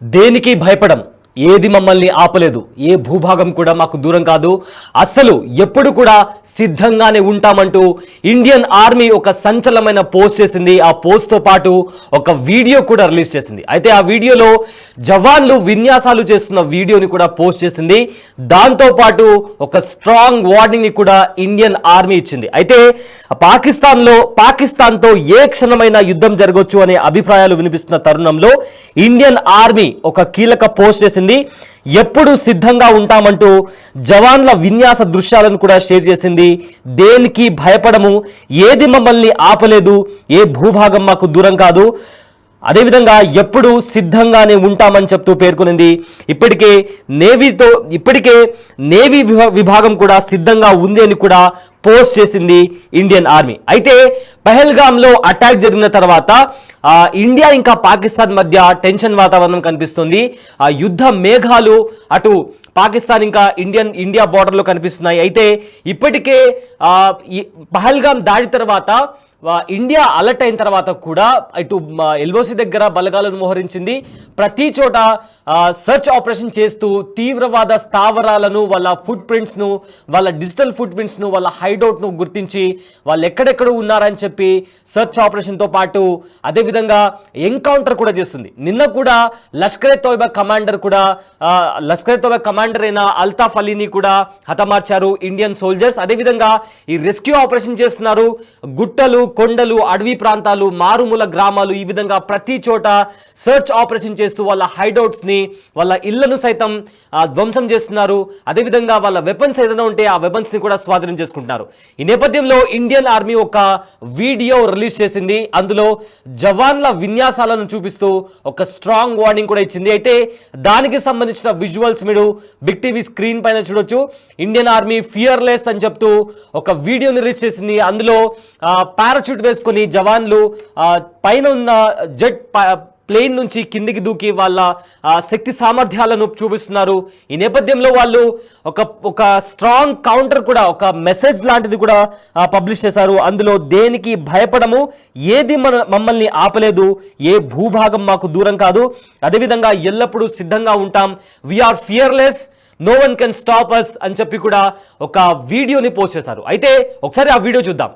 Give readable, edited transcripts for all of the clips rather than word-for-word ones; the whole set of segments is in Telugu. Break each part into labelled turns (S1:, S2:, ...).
S1: దేనికి భయపడం, ఏది మమ్మల్ని ఆపలేదు, ఏ భూభాగం కూడా మాకు దూరం కాదు, అస్సలు ఎప్పుడు కూడా సిద్ధంగానే ఉంటామంటూ ఇండియన్ ఆర్మీ ఒక సంచలనమైన పోస్ట్ చేసింది. ఆ పోస్ట్తో పాటు ఒక వీడియో కూడా రిలీజ్ చేసింది. అయితే ఆ వీడియోలో జవాన్లు విన్యాసాలు చేస్తున్న వీడియోని కూడా పోస్ట్ చేసింది. దాంతోపాటు ఒక స్ట్రాంగ్ వార్నింగ్ని కూడా ఇండియన్ ఆర్మీ ఇచ్చింది. అయితే పాకిస్తాన్తో ఏ క్షణమైన యుద్ధం జరగవచ్చు అనే అభిప్రాయాలు వినిపిస్తున్న తరుణంలో ఇండియన్ ఆర్మీ ఒక కీలక పోస్ట్ చేసింది. ఎప్పుడు సిద్ధంగా ఉంటామంటూ జవాన్ల విన్యాస దృశ్యాలను కూడా షేర్ చేసింది. దేనికి భయపడము, ఏది మమ్మల్ని ఆపలేదు, ఏ భూభాగం మాకు దూరం కాదు, అదేవిధంగా ఎప్పుడు సిద్ధంగానే ఉంటామని చెప్తూ పేర్కొనింది. ఇప్పటికే నేవీ విభాగం కూడా సిద్ధంగా ఉంది అని కూడా పోస్ట్ చేసింది ఇండియన్ ఆర్మీ. అయితే పహల్గామ్లో అటాక్ జరిగిన తర్వాత ఇండియా ఇంకా పాకిస్తాన్ మధ్య టెన్షన్ వాతావరణం కనిపిస్తుంది. ఆ యుద్ధ మేఘాలు అటు పాకిస్తాన్ ఇంకా ఇండియా బార్డర్లో కనిపిస్తున్నాయి. అయితే ఇప్పటికే పహల్గామ్ దాడి తర్వాత ఇండియా అలర్ట్ అయిన తర్వాత కూడా ఇటు ఎల్ఓసి దగ్గర బలగాలను మోహరించింది. ప్రతి చోట సర్చ్ ఆపరేషన్ చేస్తూ తీవ్రవాద స్థావరాలను, వాళ్ళ ఫుట్ ప్రింట్స్ను, వాళ్ళ డిజిటల్ ఫుట్ ప్రింట్స్ను, వాళ్ళ హైడౌట్ను గుర్తించి వాళ్ళు ఎక్కడెక్కడ ఉన్నారని చెప్పి సర్చ్ ఆపరేషన్తో పాటు అదేవిధంగా ఎన్కౌంటర్ కూడా చేస్తుంది. నిన్న కూడా లష్కర్ ఎ తోయిబా కమాండర్ అయిన అల్తాఫ్ అలీని కూడా హతమార్చారు ఇండియన్ సోల్జర్స్. అదేవిధంగా ఈ రెస్క్యూ ఆపరేషన్ చేస్తున్నారు. గుట్టలు, కొండలు, అడవి ప్రాంతాలు, మారుమూల గ్రామాలు, ఈ విధంగా ప్రతి చోట సర్చ్ ఆపరేషన్ చేస్తూ వాళ్ళ హైడౌట్స్ ని, వాళ్ళ ఇళ్లను సైతం ధ్వంసం చేస్తున్నారు. అదేవిధంగా వాళ్ళ వెపన్స్ ఏదైనా ఉంటే ఆ వెపన్స్ ని కూడా స్వాధీనం చేసుకుంటున్నారు. ఈ నేపథ్యంలో ఇండియన్ ఆర్మీ ఒక వీడియో రిలీజ్ చేసింది. అందులో జవాన్ల విన్యాసాలను చూపిస్తూ ఒక స్ట్రాంగ్ వార్నింగ్ కూడా ఇచ్చింది. అయితే దానికి సంబంధించిన విజువల్స్ మీరు బిగ్ టీవీ స్క్రీన్ పైన చూడొచ్చు. ఇండియన్ ఆర్మీ ఫియర్లెస్ అని చెప్తూ ఒక వీడియోని రిలీజ్ చేసింది. అందులో పారాచూట్ వేసుకుని జవాన్లు పైన ఉన్న జెట్ ప్లేన్ నుంచి కిందికి దూకి వాళ్ళ శక్తి సామర్థ్యాలను చూపిస్తున్నారు. ఈ నేపథ్యంలో వాళ్ళు ఒక స్ట్రాంగ్ కౌంటర్ కూడా, ఒక మెసేజ్ లాంటిది కూడా పబ్లిష్ చేశారు. అందులో దేనికి భయపడము, ఏది మమ్మల్ని ఆపలేదు, ఏ భూభాగం మాకు దూరం కాదు, అదేవిధంగా ఎల్లప్పుడూ సిద్ధంగా ఉంటాం, we are fearless, no one can stop us అని చెప్పి కూడా ఒక వీడియోని పోస్ట్ చేశారు. అయితే ఒకసారి ఆ వీడియో చూద్దాం.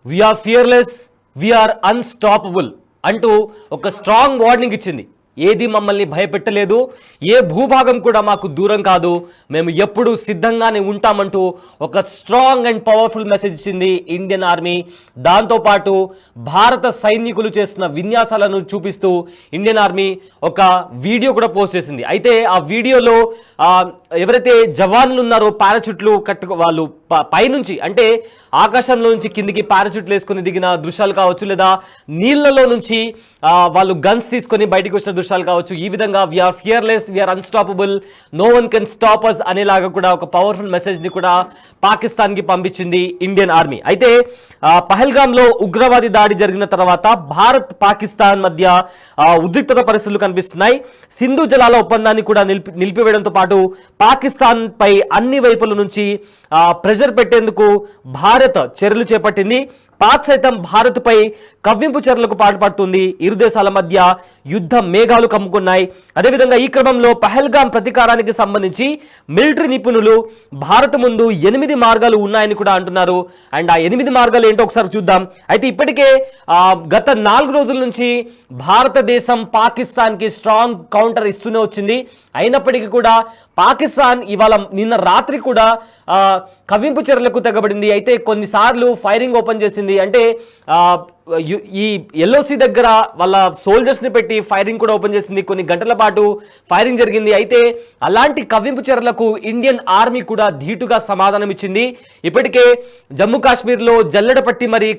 S1: వీఆర్ ఫియర్లెస్, వీఆర్ అన్స్టాపబుల్ అంటూ ఒక స్ట్రాంగ్ వార్నింగ్ ఇచ్చింది. ఏది మమ్మల్ని భయపెట్టలేదు, ఏ భూభాగం కూడా మాకు దూరం కాదు, మేము ఎప్పుడు సిద్ధంగానే ఉంటామంటూ ఒక స్ట్రాంగ్ అండ్ పవర్ఫుల్ మెసేజ్ ఇచ్చింది ఇండియన్ ఆర్మీ. దాంతోపాటు భారత సైనికులు చేసిన విన్యాసాలను చూపిస్తూ ఇండియన్ ఆర్మీ ఒక వీడియో కూడా పోస్ట్ చేసింది. అయితే ఆ వీడియోలో ఎవరైతే జవాన్లు ఉన్నారో పారాచూట్లు వాళ్ళు పైనుంచి అంటే ఆకాశంలో నుంచి కిందికి పారాచూట్లు వేసుకొని దిగిన దృశ్యాలు కావచ్చు, లేదా నీళ్లలో నుంచి వాళ్ళు గన్స్ తీసుకొని బయటకు వచ్చిన దృశ్యాలు కావచ్చు. ఈ విధంగా we are fearless, we are unstoppable, no one can stop us అనేలాగా కూడా ఒక పవర్ఫుల్ మెసేజ్ ని కూడా పాకిస్తాన్ కి పంపించింది ఇండియన్ ఆర్మీ. అయితే పహల్గామ్ లో ఉగ్రవాది దాడి జరిగిన తర్వాత భారత్ పాకిస్తాన్ మధ్య ఉద్రిక్తత పరిస్థితులు కనిపిస్తున్నాయి. సింధు జలాల ఒప్పందాన్ని కూడా నిలిపివేయడంతో పాటు పాకిస్తాన్ పై అన్ని వైపుల నుంచి ప్రెషర్ పెట్టేందుకు భారత్ చర్యలు చేపట్టింది. పాక్ సైతం భారత్ పై కవ్వింపు చర్యలకు పాల్పడుతుంది. ఇరు దేశాల మధ్య యుద్ధ మేఘాలు కమ్ముకున్నాయి. అదేవిధంగా ఈ క్రమంలో పహల్గామ్ ప్రతీకారానికి సంబంధించి మిలిటరీ నిపుణులు భారత్ ముందు 8 మార్గాలు ఉన్నాయని కూడా అంటున్నారు. అండ్ ఆ 8 మార్గాలు ఏంటో ఒకసారి చూద్దాం. అయితే ఇప్పటికే గత 4 రోజుల నుంచి భారతదేశం పాకిస్తాన్ కి స్ట్రాంగ్ కౌంటర్ ఇస్తూనే వచ్చింది. అయినప్పటికీ కూడా పాకిస్తాన్ నిన్న రాత్రి కూడా కవ్వింపు చర్యలకు తెగబడింది. అయితే కొన్నిసార్లు ఫైరింగ్ ఓపెన్ చేసింది. అంటే ఈ ఎల్ఓసి దగ్గర వాళ్ళ సోల్జర్స్ ని పెట్టి ఫైరింగ్ కూడా ఓపెన్ చేసింది. కొన్ని గంటల పాటు ఫైరింగ్ జరిగింది. అయితే అలాంటి కవ్వింపు చర్యలకు ఇండియన్ ఆర్మీ కూడా ధీటుగా సమాధానం ఇచ్చింది. ఇప్పటికే జమ్మూ కాశ్మీర్లో జల్లెడ పట్టి మరి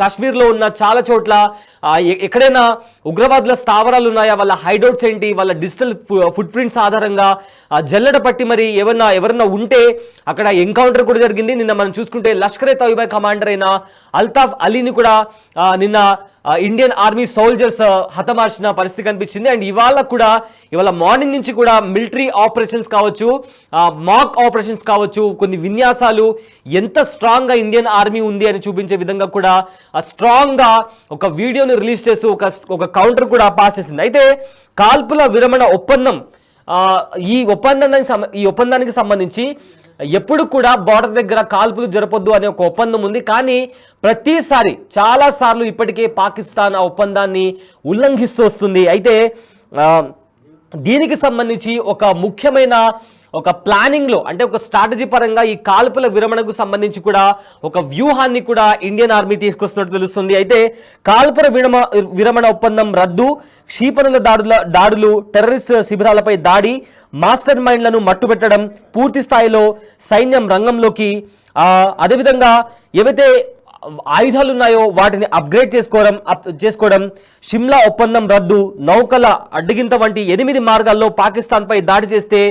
S1: కాశ్మీర్లో ఉన్న చాలా చోట్ల ఎక్కడైనా ఉగ్రవాదుల స్థావరాలు ఉన్నాయా, వాళ్ళ హైడౌట్స్ ఏంటి, వాళ్ళ డిజిటల్ ఫుట్ ప్రింట్స్ ఆధారంగా జల్లెడ పట్టి మరి ఎవరన్నా ఉంటే అక్కడ ఎన్కౌంటర్ కూడా జరిగింది. నిన్న మనం చూసుకుంటే లష్కర్ ఏ తోయిబా కమాండర్ అయిన అల్తాఫ్ అలీని కూడా నిన్న ఇండియన్ ఆర్మీ సోల్జర్స్ హతమార్చిన పరిస్థితి కనిపించింది. అండ్ ఇవాళ మార్నింగ్ నుంచి కూడా మిలిటరీ ఆపరేషన్స్ కావచ్చు, మాక్ ఆపరేషన్స్ కావచ్చు, కొన్ని విన్యాసాలు ఎంత స్ట్రాంగ్ గా ఇండియన్ ఆర్మీ ఉంది అని చూపించే విధంగా కూడా స్ట్రాంగ్ గా ఒక వీడియోని రిలీజ్ చేస్తూ ఒక కౌంటర్ కూడా పాస్ చేసింది. అయితే కాల్పుల విరమణ ఒప్పందం ఈ ఒప్పందానికి సంబంధించి ఎప్పుడు కూడా బార్డర్ దగ్గర కాల్పులు జరపొద్దు అనే ఒక ఒప్పందం ఉంది. కానీ ప్రతిసారి చాలా సార్లు ఇప్పటికే పాకిస్తాన్ ఆ ఒప్పందాన్ని ఉల్లంఘిస్తూ వస్తుంది. అయితే దీనికి సంబంధించి ఒక ముఖ్యమైన ఒక ప్లానింగ్ లో అంటే ఒక స్ట్రాటజీ పరంగా ఈ కాల్పుల విరమణకు సంబంధించి కూడా ఒక వ్యూహాన్ని కూడా ఇండియన్ ఆర్మీ తీసుకొస్తున్నట్టు తెలుస్తుంది. అయితే కాల్పుల విరమణ ఒప్పందం రద్దు, క్షిపణుల దాడులు, టెర్రరిస్ట్ శిబిరాలపై దాడి, మాస్టర్ మైండ్లను మట్టుబెట్టడం, పూర్తి స్థాయిలో సైన్యం రంగంలోకి, అదేవిధంగా ఏవైతే ఆయుధాలు ఉన్నాయో వాటిని అప్గ్రేడ్ చేసుకోవడం, షిమ్లా ఒప్పందం రద్దు, నౌకల అడ్డగింత వంటి 8 మార్గాల్లో పాకిస్తాన్ పై దాడి చేస్తే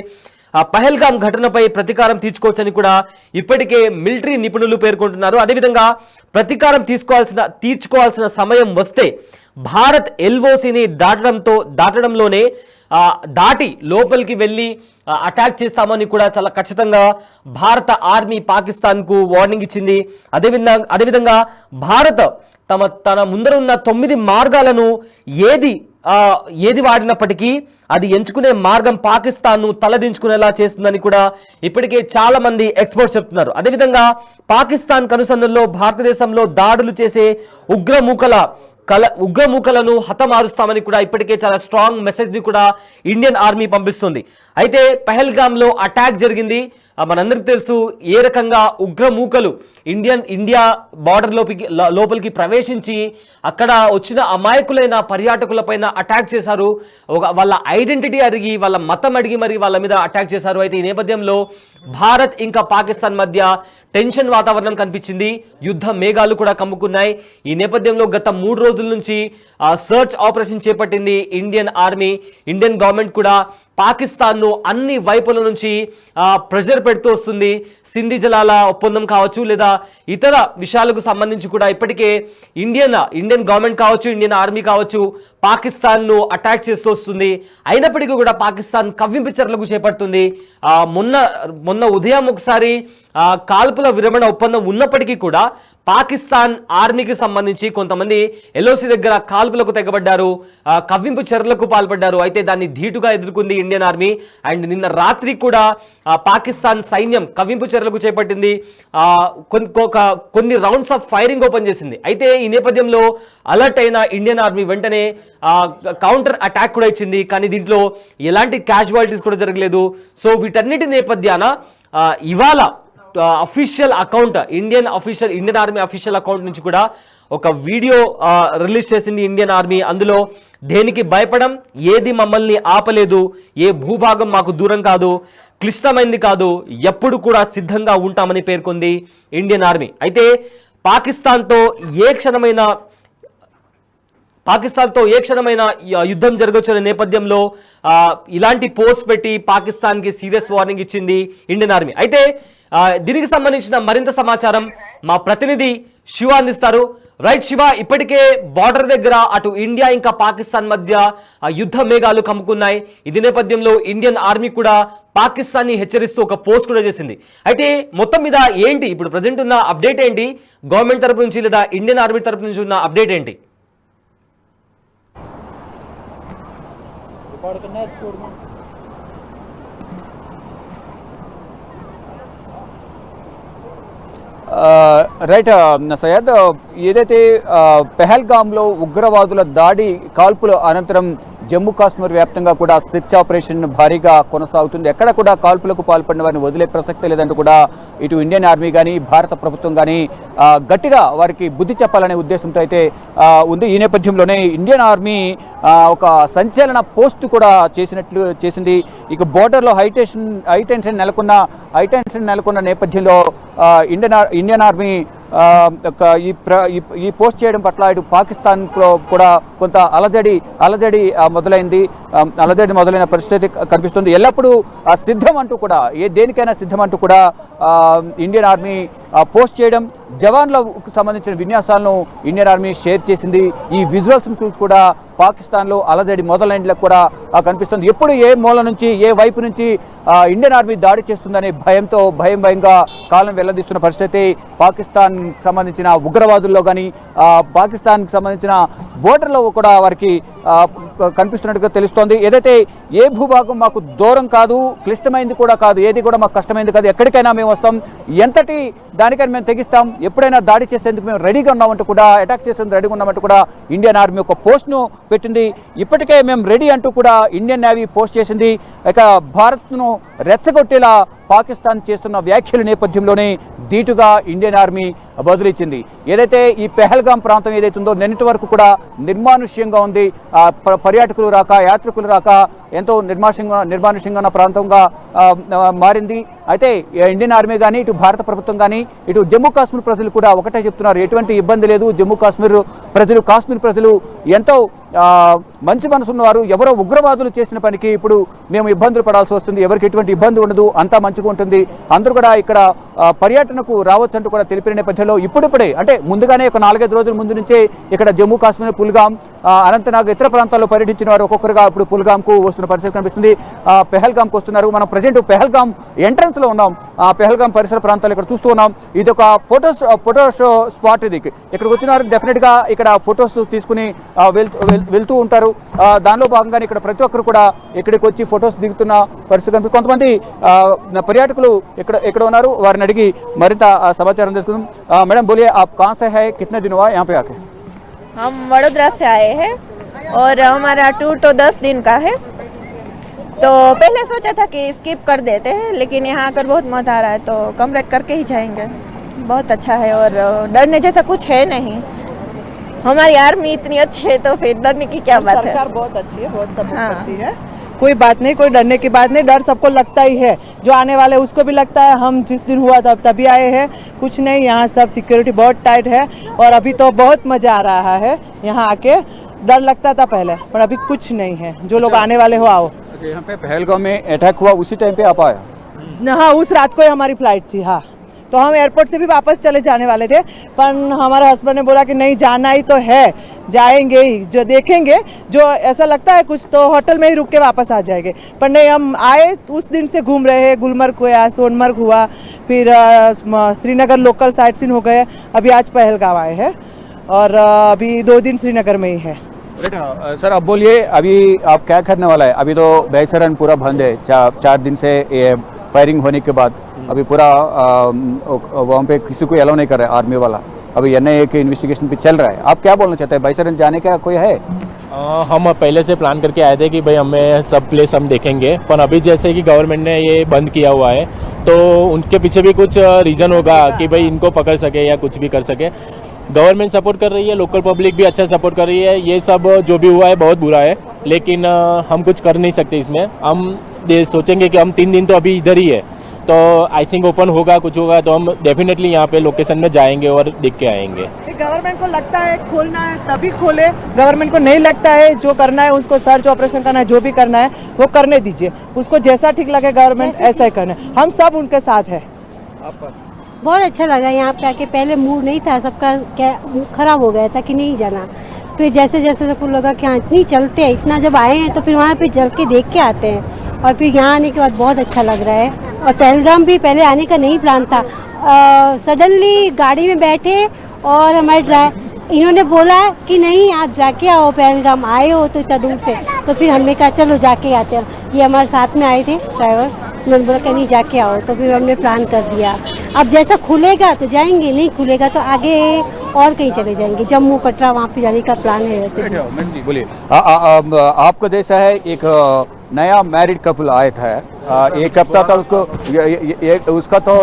S1: పహల్గామ్ ఘటనపై ప్రతీకారం తీర్చుకోవచ్చని కూడా ఇప్పటికే మిలిటరీ నిపుణులు పేర్కొంటున్నారు. అదేవిధంగా ప్రతీకారం తీర్చుకోవాల్సిన సమయం వస్తే భారత్ ఎల్ఓసిని దాటడంలోనే దాటి లోపలికి వెళ్ళి అటాక్ చేస్తామని కూడా చాలా ఖచ్చితంగా భారత ఆర్మీ పాకిస్తాన్కు వార్నింగ్ ఇచ్చింది. అదేవిధంగా భారత్ తన ముందర ఉన్న 9 మార్గాలను ఏది వాడినప్పటికీ అది ఎంచుకునే మార్గం పాకిస్తాన్ను తలదించుకునేలా చేస్తుందని కూడా ఇప్పటికే చాలా మంది ఎక్స్పర్ట్స్ చెప్తున్నారు. అదేవిధంగా పాకిస్తాన్ కనుసన్నల్లో భారతదేశంలో దాడులు చేసే ఉగ్రమూకలను హతమారుస్తామని కూడా ఇప్పటికే చాలా స్ట్రాంగ్ మెసేజ్ ని కూడా ఇండియన్ ఆర్మీ పంపిస్తుంది. అయితే పహల్గామ్ లో అటాక్ జరిగింది. మనందరికీ తెలుసు ఏ రకంగా ఉగ్రమూకలు ఇండియా బార్డర్ లోపలికి ప్రవేశించి అక్కడ వచ్చిన అమాయకులైన పర్యాటకులపైన అటాక్ చేశారు. వాళ్ళ ఐడెంటిటీ అడిగి, వాళ్ళ మతం అడిగి మరి వాళ్ళ మీద అటాక్ చేశారు. అయితే ఈ నేపథ్యంలో భారత్ ఇంకా పాకిస్తాన్ మధ్య టెన్షన్ వాతావరణం కనిపించింది. యుద్ధ మేఘాలు కూడా కమ్ముకున్నాయి. ఈ నేపథ్యంలో గత 3 రోజుల నుంచి సర్చ్ ఆపరేషన్ చేపట్టింది ఇండియన్ ఆర్మీ. ఇండియన్ గవర్నమెంట్ కూడా పాకిస్తాన్ను అన్ని వైపుల నుంచి ప్రెషర్ పెడుతూ వస్తుంది. సింధు జలాల ఒప్పందం కావచ్చు, లేదా ఇతర విషయాలకు సంబంధించి కూడా ఇప్పటికే ఇండియన్ గవర్నమెంట్ కావచ్చు, ఇండియన్ ఆర్మీ కావచ్చు పాకిస్తాన్ను అటాక్ చేస్తూ వస్తుంది. అయినప్పటికీ కూడా పాకిస్తాన్ కవ్వింపు చర్యలకు చేపడుతుంది. మొన్న ఉదయం ఒకసారి కాల్పుల విరమణ ఒప్పందం ఉన్నప్పటికీ కూడా పాకిస్తాన్ ఆర్మీకి సంబంధించి కొంతమంది ఎల్ఓసి దగ్గర కాల్పులకు తెగబడ్డారు, కవ్వింపు చర్యలకు పాల్పడ్డారు. అయితే దాన్ని ధీటుగా ఎదుర్కొంది ఇండియన్ ఆర్మీ. అండ్ నిన్న రాత్రి కూడా పాకిస్తాన్ సైన్యం కవ్వింపు చర్యలకు చేపట్టింది, కొన్ని రౌండ్స్ ఆఫ్ ఫైరింగ్ ఓపెన్ చేసింది. అయితే ఈ నేపథ్యంలో అలర్ట్ అయిన ఇండియన్ ఆర్మీ వెంటనే కౌంటర్ అటాక్ కూడా ఇచ్చింది. కానీ దీంట్లో ఎలాంటి క్యాజువాలిటీస్ కూడా జరగలేదు. సో వీటన్నిటి నేపథ్యాన ఇవాళ official account Indian army official account నుంచి కూడా ఒక వీడియో రిలీజ్ చేసింది ఇండియన్ ఆర్మీ. అందులో దేనికి భయపడం, ఏది మమ్మల్ని ఆపలేదు, ఏ భూభాగం మాకు దూరం కాదు, క్లిష్టమైంది కాదు, ఎప్పుడు కూడా సిద్ధంగా ఉంటామని పేర్కొంది ఇండియన్ ఆర్మీ. అయితే పాకిస్తాన్తో ఏ క్షణమైన యుద్ధం జరగవచ్చు అనే నేపథ్యంలో ఇలాంటి పోస్ట్ పెట్టి పాకిస్తాన్కి సీరియస్ వార్నింగ్ ఇచ్చింది ఇండియన్ ఆర్మీ. అయితే దీనికి సంబంధించిన మరింత సమాచారం మా ప్రతినిధి శివ అందిస్తారు. రైట్ శివ, ఇప్పటికే బార్డర్ దగ్గర అటు ఇండియా ఇంకా పాకిస్తాన్ మధ్య యుద్ధ మేఘాలు కమ్ముకున్నాయి. ఇది నేపథ్యంలో ఇండియన్ ఆర్మీ కూడా పాకిస్తాన్ని హెచ్చరిస్తూ ఒక పోస్ట్ కూడా చేసింది. అయితే మొత్తం మీద ఏంటి ఇప్పుడు ప్రజెంట్ ఉన్న అప్డేట్ ఏంటి? గవర్నమెంట్ తరపు నుంచి లేదా ఇండియన్ ఆర్మీ తరపు నుంచి ఉన్న అప్డేట్ ఏంటి?
S2: రైట్ సయ్యద్, ఏదైతే పెహల్గాంలో ఉగ్రవాదుల దాడి కాల్పుల అనంతరం జమ్మూ కాశ్మీర్ వ్యాప్తంగా కూడా సెర్చ్ ఆపరేషన్ భారీగా కొనసాగుతుంది. ఎక్కడ కూడా కాల్పులకు పాల్పడిన వారిని వదిలే ప్రసక్తే లేదంటూ కూడా ఇటు ఇండియన్ ఆర్మీ కానీ భారత ప్రభుత్వం కానీ గట్టిగా వారికి బుద్ధి చెప్పాలనే ఉద్దేశంతో అయితే ఉంది. ఈ నేపథ్యంలోనే ఇండియన్ ఆర్మీ ఒక సంచలన పోస్ట్ కూడా చేసింది. ఇక బోర్డర్లో హైటెన్షన్ నెలకొన్న నేపథ్యంలో ఇండియన్ ఆర్మీ ఈ పోస్ట్ చేయడం పట్ల ఇటు పాకిస్తాన్ కూడా కొంత అలజడి మొదలైన పరిస్థితి కనిపిస్తుంది. ఎల్లప్పుడూ సిద్ధం అంటూ కూడా దేనికైనా సిద్ధం అంటూ కూడా ఇండియన్ ఆర్మీ పోస్ట్ చేయడం, జవాన్లకు సంబంధించిన విన్యాసాలను ఇండియన్ ఆర్మీ షేర్ చేసింది. ఈ విజువల్స్ చూసి కూడా పాకిస్తాన్లో అలజడి మొదలైనలకు కూడా కనిపిస్తుంది. ఎప్పుడు ఏ మూల నుంచి ఏ వైపు నుంచి ఇండియన్ ఆర్మీ దాడి చేస్తుందనే భయంగా కాలం వెల్లదీస్తున్న పరిస్థితి పాకిస్తాన్ సంబంధించిన ఉగ్రవాదుల్లో కానీ పాకిస్తాన్కి సంబంధించిన బోర్డర్లో కూడా వారికి కనిపిస్తున్నట్టుగా తెలుస్తోంది. ఏదైతే ఏ భూభాగం మాకు దూరం కాదు, క్లిష్టమైంది కూడా కాదు, ఏది కూడా మాకు కష్టమైంది కాదు, ఎక్కడికైనా మేము వస్తాం, ఎంతటి దానికైనా మేము తెగిస్తాం, ఎప్పుడైనా దాడి చేసేందుకు మేము రెడీగా ఉన్నామంటూ కూడా అటాక్ చేసేందుకు రెడీగా ఉన్నామంటూ కూడా ఇండియన్ ఆర్మీ ఒక పోస్ట్ను పెట్టింది. ఇప్పటికే మేము రెడీ అంటూ కూడా ఇండియన్ నేవీ పోస్ట్ చేసింది. ఇక భారత్ను రెచ్చగొట్టేలా పాకిస్తాన్ చేస్తున్న వ్యాఖ్యల నేపథ్యంలోనే ధీటుగా ఇండియన్ ఆర్మీ బదులిచ్చింది. ఏదైతే ఈ పెహల్గాం ప్రాంతం ఏదైతే ఉందో నిన్నటి వరకు కూడా నిర్మానుష్యంగా ఉంది, పర్యాటకులు రాక యాత్రికులు రాక ఎంతో నిర్మానుష్యంగా ఉన్న ప్రాంతంగా మారింది. అయితే ఇండియన్ ఆర్మీ కానీ ఇటు భారత ప్రభుత్వం కానీ ఇటు జమ్మూ కాశ్మీర్ ప్రజలు కూడా ఒకటే చెప్తున్నారు, ఎటువంటి ఇబ్బంది లేదు, జమ్మూ కాశ్మీర్ ప్రజలు ఎంతో మంచి మనసున్నవారు, ఎవరో ఉగ్రవాదులు చేసిన పనికి ఇప్పుడు మేము ఇబ్బందులు పడాల్సి వస్తుంది, ఎవరికి ఎటువంటి ఇబ్బంది ఉండదు, అంతా మంచిగా ఉంటుంది, అందరూ కూడా ఇక్కడ పర్యటనకు రావచ్చు అంటూ కూడా తెలిపిన నేపథ్యంలో ఇప్పుడిప్పుడే అంటే ముందుగానే ఒక 4-5 రోజుల ముందు నుంచే ఇక్కడ జమ్మూ కాశ్మీర్ పుల్గాం, అనంతనాగ్ ఇతర ప్రాంతాల్లో పర్యటించిన వారు ఒక్కొక్కరుగా ఇప్పుడు పుల్గాంకు వస్తున్న పరిస్థితి కనిపిస్తుంది. పెహల్గాంకు వస్తున్నారు. మనం ప్రజెంట్ పెహల్గాం ఎంట్రన్స్ లో ఉన్నాం. పెహల్గాం పరిసర ప్రాంతాలు ఇక్కడ చూస్తూ ఉన్నాం. ఇది ఒక ఫోటోస్ స్పాట్. ఇక్కడికి వచ్చిన వారు డెఫినెట్ గా ఇక్కడ ఫొటోస్ తీసుకుని వెళ్తూ ఉంటారు. దానిలో భాగంగానే ఇక్కడ ప్రతి ఒక్కరు కూడా ఇక్కడికి వచ్చి ఫొటోస్ దిగుతున్న పరిస్థితి కనిపిస్తుంది. కొంతమంది పర్యాటకులు ఇక్కడ ఉన్నారు, వారిని అడిగి మరింత సమాచారం తెలుసుకుందాం. మేడం बोलिए, आप कहाँ से है, कितने दिन हुआ यहाँ पे आके?
S3: हम वडोदरा से आए हैं और हमारा टूर तो 10 दिन का है। तो पहले सोचा था कि स्किप कर देते हैं, लेकिन यहाँ आकर बहुत मजा आ रहा है, तो कंप्लीट करके ही जाएंगे। बहुत अच्छा है और डरने जैसा कुछ है नहीं। हमारी आर्मी इतनी अच्छी है तो फिर डरने की क्या बात है।
S4: सरकार बहुत अच्छी है, बहुत सपोर्ट करती है। कोई बात नहीं, कोई डरने की बात नहीं। डर सबको लगता ही है, जो आने वाले उसको भी लगता है। हम जिस दिन हुआ था तभी आए हैं, कुछ नहीं, यहाँ सब सिक्योरिटी बहुत टाइट है और अभी तो बहुत मजा आ रहा है यहाँ आके। डर लगता था पहले, पर अभी कुछ नहीं है। जो लोग आने वाले हो आओ।
S2: यहाँ पे पहलगाम में अटैक हुआ, उसी टाइम पे आप आए?
S4: हाँ, उस रात को ही हमारी फ्लाइट थी। हाँ, तो हम एयरपोर्ट से भी वापस चले जाने वाले थे, पर हमारे हस्बैंड ने बोला कि नहीं, जाना ही तो है, जाएंगे ही, जो देखेंगे, जो ऐसा लगता है कुछ तो होटल में ही रुक के वापस आ जाएंगे। पर नहीं, हम आए उस दिन से घूम रहे हैं। गुलमर्ग हुआ, सोनमर्ग हुआ, फिर श्रीनगर लोकल साइट सीन हो गए, अभी आज पहलगाम आए हैं और अभी 2 दिन श्रीनगर में ही है।
S2: सर अब बोलिए, अभी आप क्या करने वाला है? अभी तो बैसरन पूरा बंद है, 4 दिन से ये फायरिंग होने के बाद अभी पूरा वहाँ पे किसी को अलाउ नहीं कर रहा है आर्मी वाला। अभी एनआईए के इन्वेस्टिगेशन पे चल रहा है, आप क्या बोलना चाहते हैं? बैसरन जाने का कोई है?
S5: हम पहले से प्लान करके आए थे कि भाई हमें सब प्लेस हम देखेंगे, पर अभी जैसे कि गवर्नमेंट ने ये बंद किया हुआ है तो उनके पीछे भी कुछ रीज़न होगा कि भाई इनको पकड़ सके या कुछ भी कर सके। गवर्नमेंट सपोर्ट कर रही है, लोकल पब्लिक भी अच्छा सपोर्ट कर रही है। ये सब जो भी हुआ है बहुत बुरा है, लेकिन हम कुछ कर नहीं सकते इसमें। हम सोचेंगे कि हम 3 दिन तो अभी इधर ही है, तो आई थिंक ओपन होगा, कुछ होगा तो हम डेफिनेटली यहाँ पे लोकेशन में जाएंगे और देख के आएंगे।
S4: गवर्नमेंट को लगता है खोलना है तभी खोले, गवर्नमेंट को नहीं लगता है जो करना है उसको सर्च ऑपरेशन करना है, जो भी करना है वो करने दीजिए, उसको जैसा ठीक लगे गवर्नमेंट ऐसा ही करना है, हम सब उनके साथ है।
S6: बहुत अच्छा लगा यहाँ पे आके, पहले मूड नहीं था सबका, क्या खराब हो गया था कि नहीं जाना, फिर जैसे जैसे सबको लगा कि हाँ इतनी चलते हैं, इतना जब आए हैं तो फिर वहाँ पे चल के देख के आते हैं और फिर यहाँ आने के बाद बहुत अच्छा लग रहा है। और पहलगाम भी पहले आने का नहीं प्लान था, सडनली गाड़ी में बैठे और हमारे इन्होंने बोला कि नहीं आप जाके आओ, पहलगाम आए हो तो इतना दूर से, तो फिर हमने कहा चलो जाके आते हैं। ये हमारे साथ में आए थे ड्राइवर, उन्होंने बोला कि नहीं जाके आओ, तो फिर हमने प्लान कर दिया। अब जैसा खुलेगा तो जाएंगे, नहीं खुलेगा तो आगे और कहीं चले जाएंगे, जम्मू कटरा वहाँ पे जाने का प्लान है वैसे।
S2: बोलिए, आपका जैसा है एक नया मैरिड कपल आया था, एक हफ्ता था उसको, उसका तो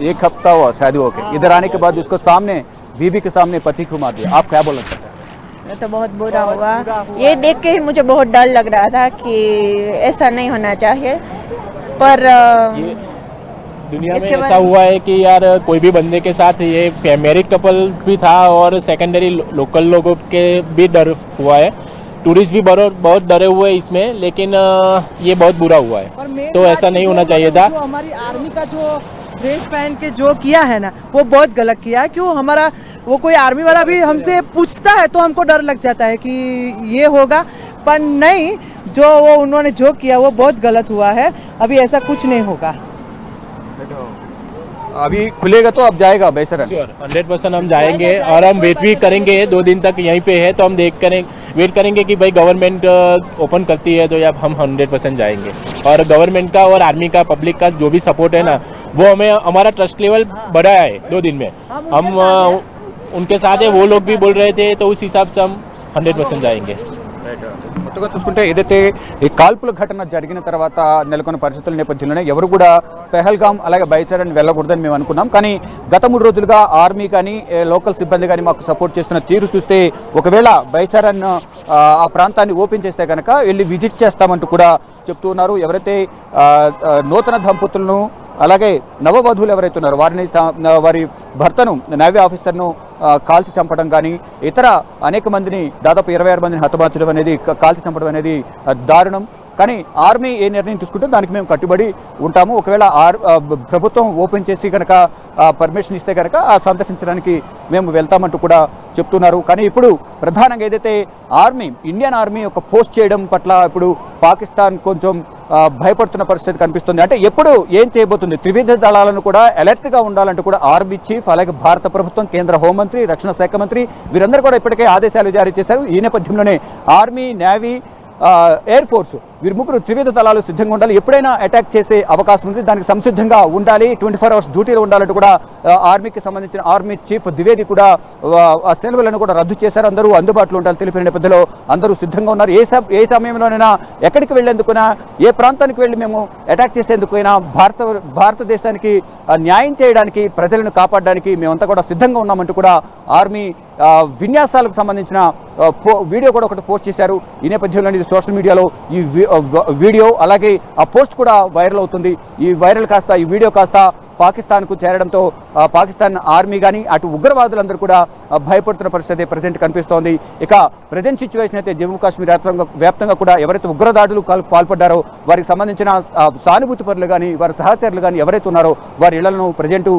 S2: 1 हफ्ता हुआ शादी होके, इधर आने के बाद उसको सामने बीबी के सामने पति को मार दिया, आप क्या बोलना चाहते हैं?
S3: ये तो बहुत बुरा हुआ, ये देख के ही मुझे बहुत डर लग रहा था कि ऐसा नहीं होना चाहिए, पर
S5: दुनिया में ऐसा हुआ है कि यार कोई भी बंदे के साथ, ये मैरिड कपल भी था और सेकेंडरी लोकल लोगों के भी डर हुआ है, टूरिस्ट भी बहुत डरे हुए हैं इसमें, लेकिन ये बहुत बुरा हुआ है, तो ऐसा नहीं होना चाहिए था।
S4: हमारी आर्मी का जो ड्रेस पहन के जो किया है ना वो बहुत गलत किया है। क्यों हमारा वो कोई आर्मी वाला भी हमसे पूछता है तो हमको डर लग जाता है कि ये होगा, पर नहीं, जो वो उन्होंने जो किया वो बहुत गलत हुआ है, अभी ऐसा कुछ नहीं होगा।
S2: अभी खुलेगा तो अब जाएगा बैसरन?
S5: 100% हम जाएंगे और हम वेट भी करेंगे, 2 दिन तक यहीं पे है तो हम वेट करेंगे कि भाई गवर्नमेंट ओपन करती है तो अब हम 100% जाएंगे। और गवर्नमेंट का और आर्मी का, पब्लिक का जो भी सपोर्ट है ना, वो हमें, हमारा ट्रस्ट लेवल बढ़ाया है 2 दिन में, हम उनके साथ है, वो लोग भी बोल रहे थे, तो उस हिसाब से हम 100% जाएंगे।
S2: కొత్తగా చూసుకుంటే ఏదైతే ఈ కాల్పుల ఘటన జరిగిన తర్వాత నెలకొన్న పరిస్థితుల నేపథ్యంలోనే ఎవరు కూడా పెహల్గాం అలాగే బైసరన్ వెళ్ళకూడదని మేము అనుకున్నాం. కానీ గత 3 రోజులుగా ఆర్మీ కానీ లోకల్ సిబ్బంది కానీ మాకు సపోర్ట్ చేస్తున్న తీరు చూస్తే ఒకవేళ బైసరన్ ఆ ప్రాంతాన్ని ఓపెన్ చేస్తే కనుక వెళ్ళి విజిట్ చేస్తామంటూ కూడా చెప్తూ ఉన్నారు. ఎవరైతే నూతన దంపతులను అలాగే నవవధువులు ఎవరైతే ఉన్నారో వారిని, వారి భర్తను, నేవీ ఆఫీసర్ను కాల్చి చంపడం కానీ ఇతర అనేక మందిని, దాదాపు 26 మందిని హతమార్చడం అనేది, కాల్చి చంపడం అనేది దారుణం. కానీ ఆర్మీ ఏ నిర్ణయం తీసుకుంటే దానికి మేము కట్టుబడి ఉంటాము. ఒకవేళ ప్రభుత్వం ఓపెన్ చేసి కనుక పర్మిషన్ ఇస్తే కనుక సందర్శించడానికి మేము వెళ్తామంటూ కూడా చెప్తున్నారు. కానీ ఇప్పుడు ప్రధానంగా ఏదైతే ఆర్మీ, ఇండియన్ ఆర్మీ ఒక పోస్ట్ చేయడం పట్ల ఇప్పుడు పాకిస్తాన్ కొంచెం భయపడుతున్న పరిస్థితి కనిపిస్తుంది. అంటే ఎప్పుడు ఏం చేయబోతుంది, త్రివిధ దళాలను కూడా అలర్ట్గా ఉండాలంటూ కూడా ఆర్మీ చీఫ్, అలాగే భారత ప్రభుత్వం, కేంద్ర హోంమంత్రి, రక్షణ శాఖ మంత్రి వీరందరూ కూడా ఇప్పటికే ఆదేశాలు జారీ చేశారు. ఈ నేపథ్యంలోనే ఆర్మీ, నేవీ, ఎయిర్ ఫోర్స్ వీరు ముగ్గురు త్రివిధ దళాలు సిద్ధంగా ఉండాలి. ఎప్పుడైనా అటాక్ చేసే అవకాశం ఉంది, దానికి సంసిద్ధంగా ఉండాలి. 24 అవర్స్ డ్యూటీలో ఉండాలంటూ కూడా ఆర్మీకి సంబంధించిన ఆర్మీ చీఫ్ ద్వివేది కూడా ఆ సెలవులను కూడా రద్దు చేశారు. అందరూ అందుబాటులో ఉండాలని తెలిపిన నేపథ్యంలో అందరూ సిద్ధంగా ఉన్నారు. ఏ సమయంలోనైనా ఎక్కడికి వెళ్లేందుకైనా, ఏ ప్రాంతానికి వెళ్ళి మేము అటాక్ చేసేందుకైనా భారతదేశానికి న్యాయం చేయడానికి, ప్రజలను కాపాడడానికి మేమంతా కూడా సిద్ధంగా ఉన్నామంటూ కూడా ఆర్మీ విన్యాసాలకు సంబంధించిన వీడియో కూడా ఒకటి పోస్ట్ చేశారు. ఈ నేపథ్యంలో సోషల్ మీడియాలో ఈ వీడియో అలాగే ఆ పోస్ట్ కూడా వైరల్ అవుతుంది. ఈ వీడియో కాస్త పాకిస్తాన్కు చేరడంతో పాకిస్తాన్ ఆర్మీ కానీ అటు ఉగ్రవాదులందరూ కూడా భయపడుతున్న పరిస్థితి ప్రజెంట్ కనిపిస్తోంది. ఇక ప్రజెంట్ సిచ్యువేషన్ అయితే జమ్మూ కాశ్మీర్ వ్యాప్తంగా కూడా ఎవరైతే ఉగ్రదాడులు పాల్పడ్డారో వారికి సంబంధించిన సానుభూతి పరులు కానీ, వారి సహచరులు కానీ ఎవరైతే ఉన్నారో వారి ఇళ్లను ప్రజెంట్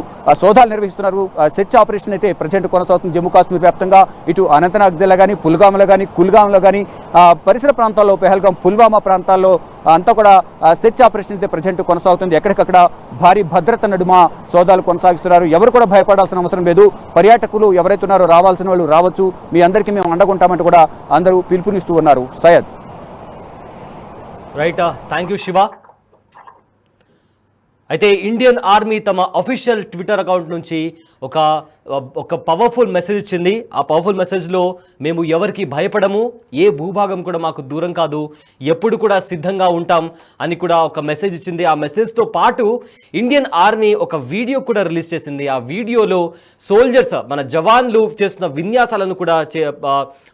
S2: సోదాలు నిర్వహిస్తున్నారు. సెర్చ్ ఆపరేషన్ అయితే ప్రజెంట్ కొనసాగుతుంది జమ్మూ కాశ్మీర్ వ్యాప్తంగా. ఇటు అనంతనాగ్ జిల్లా కానీ, పుల్గాంలో కానీ, కుల్గాంలో కానీ, పరిసర ప్రాంతాల్లో, పెహల్గాం, పుల్వామా ప్రాంతాల్లో అంతా కూడా సెర్చ్ ఆపరేషన్ అయితే ప్రజెంట్ కొనసాగుతుంది. ఎక్కడికక్కడ భారీ భద్రత నడుమ సోదాలు కొనసాగిస్తున్నారు. ఎవరు కూడా భయపడాల్సిన అవసరం లేదు. పర్యాటకులు ఎవరైతే ఉన్నారో రావాల్సిన వాళ్ళు రావచ్చు, మీ అందరికీ మేము అండగుంటామంటూ కూడా అందరూ పిలుపునిస్తూ ఉన్నారు. Syed.
S1: Right, thank you Shiva. అయితే ఇండియన్ ఆర్మీ తమ అఫీషియల్ ట్విట్టర్ అకౌంట్ నుంచి ఒక పవర్ఫుల్ మెసేజ్ ఇచ్చింది. ఆ పవర్ఫుల్ మెసేజ్లో మేము ఎవరికి భయపడము, ఏ భూభాగం కూడా మాకు దూరం కాదు, ఎప్పుడు కూడా సిద్ధంగా ఉంటాం అని కూడా ఒక మెసేజ్ ఇచ్చింది. ఆ మెసేజ్తో పాటు ఇండియన్ ఆర్మీ ఒక వీడియో కూడా రిలీజ్ చేసింది. ఆ వీడియోలో సోల్జర్స్, మన జవాన్లు చేస్తున్న విన్యాసాలను కూడా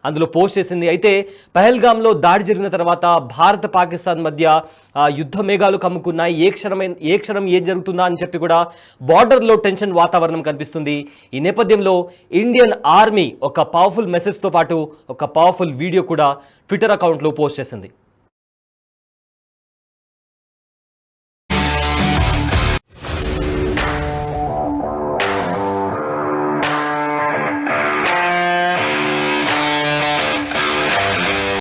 S1: అందులో పోస్ట్ చేసింది. అయితే పహల్గామ్లో దాడి జరిగిన తర్వాత భారత్ పాకిస్తాన్ మధ్య యుద్ధ మేఘాలు కమ్ముకున్నాయి. ఏ క్షణం ఏం జరుగుతుందా అని చెప్పి కూడా బార్డర్లో టెన్షన్ వాతావరణం కనిపిస్తుంది. ఈ నేపథ్యంలో ఇండియన్ ఆర్మీ ఒక పవర్ఫుల్ మెసేజ్తో పాటు ఒక పవర్ఫుల్ వీడియో కూడా ట్విట్టర్ అకౌంట్లో పోస్ట్ చేసింది.